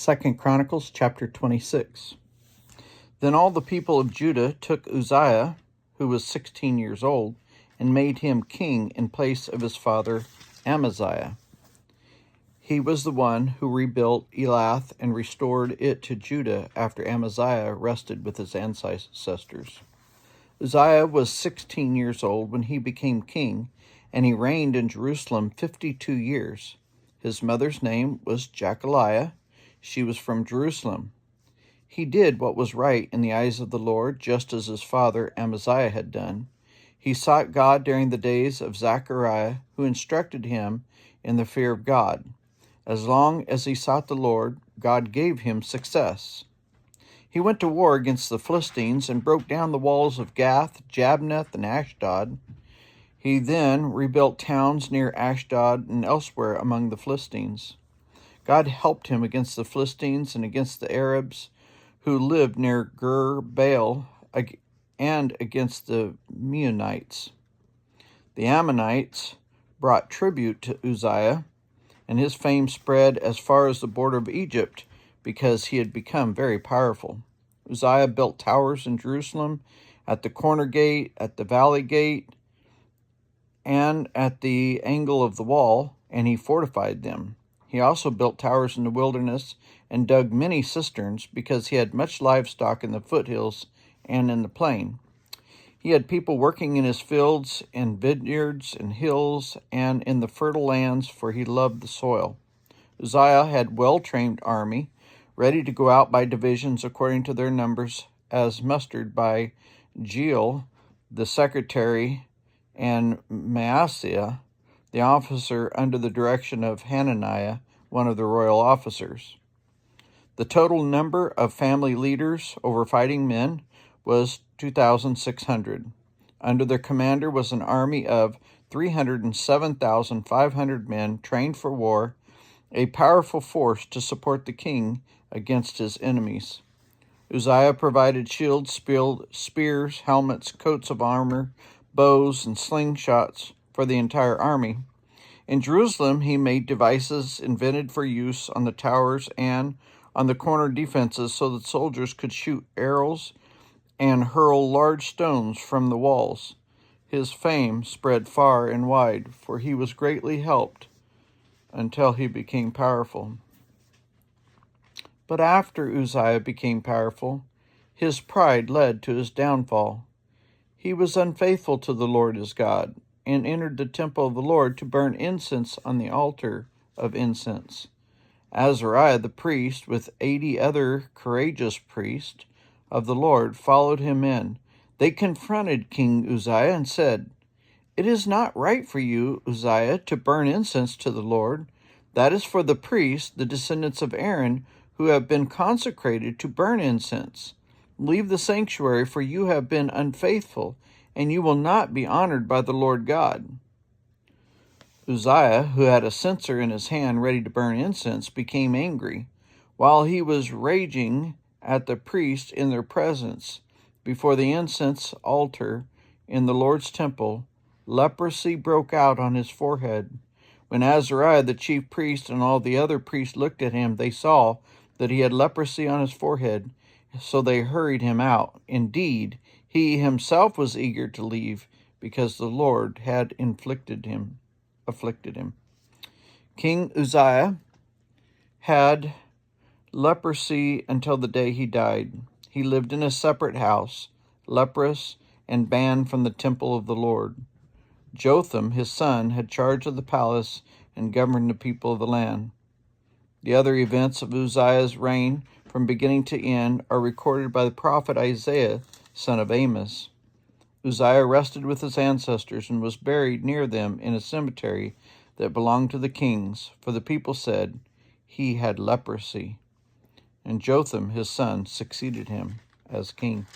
2 Chronicles chapter 26. Then all the people of Judah took Uzziah, who was 16 years old, and made him king in place of his father Amaziah. He was the one who rebuilt Elath and restored it to Judah after Amaziah rested with his ancestors. Uzziah was 16 years old when he became king, and he reigned in Jerusalem 52 years. His mother's name was Jechaliah. She was from Jerusalem. He did what was right in the eyes of the Lord, just as his father Amaziah had done. He sought God during the days of Zechariah, who instructed him in the fear of God. As long as he sought the Lord, God gave him success. He went to war against the Philistines and broke down the walls of Gath, Jabneth, and Ashdod. He then rebuilt towns near Ashdod and elsewhere among the Philistines. God helped him against the Philistines and against the Arabs who lived near Gur-baal and against the Meunites. The Ammonites brought tribute to Uzziah, and his fame spread as far as the border of Egypt because he had become very powerful. Uzziah built towers in Jerusalem, at the corner gate, at the valley gate, and at the angle of the wall, and he fortified them. He also built towers in the wilderness and dug many cisterns because he had much livestock in the foothills and in the plain. He had people working in his fields and vineyards and hills and in the fertile lands, for he loved the soil. Uzziah had a well-trained army, ready to go out by divisions according to their numbers, as mustered by Jeiel, the secretary, and Maaseiah, the officer under the direction of Hananiah, one of the royal officers. The total number of family leaders over fighting men was 2,600. Under their commander was an army of 307,500 men trained for war, a powerful force to support the king against his enemies. Uzziah provided shields, spears, helmets, coats of armor, bows, and slingshots for the entire army. In Jerusalem, he made devices invented for use on the towers and on the corner defenses so that soldiers could shoot arrows and hurl large stones from the walls. His fame spread far and wide, for he was greatly helped until he became powerful. But after Uzziah became powerful, his pride led to his downfall. He was unfaithful to the Lord his God, and entered the temple of the Lord to burn incense on the altar of incense. Azariah the priest, with 80 other courageous priests of the Lord, followed him in. They confronted King Uzziah and said, "It is not right for you, Uzziah, to burn incense to the Lord. That is for the priests, the descendants of Aaron, who have been consecrated to burn incense. Leave the sanctuary, for you have been unfaithful, and you will not be honored by the Lord God." Uzziah, who had a censer in his hand ready to burn incense, became angry. While he was raging at the priests in their presence before the incense altar in the Lord's temple, leprosy broke out on his forehead. When Azariah the chief priest and all the other priests looked at him, they saw that he had leprosy on his forehead, so they hurried him out. Indeed, he himself was eager to leave because the Lord had afflicted him. King Uzziah had leprosy until the day he died. He lived in a separate house, leprous and banned from the temple of the Lord. Jotham, his son, had charge of the palace and governed the people of the land. The other events of Uzziah's reign from beginning to end are recorded by the prophet Isaiah, son of Amos. Uzziah rested with his ancestors and was buried near them in a cemetery that belonged to the kings, for the people said he had leprosy. And Jotham, his son, succeeded him as king.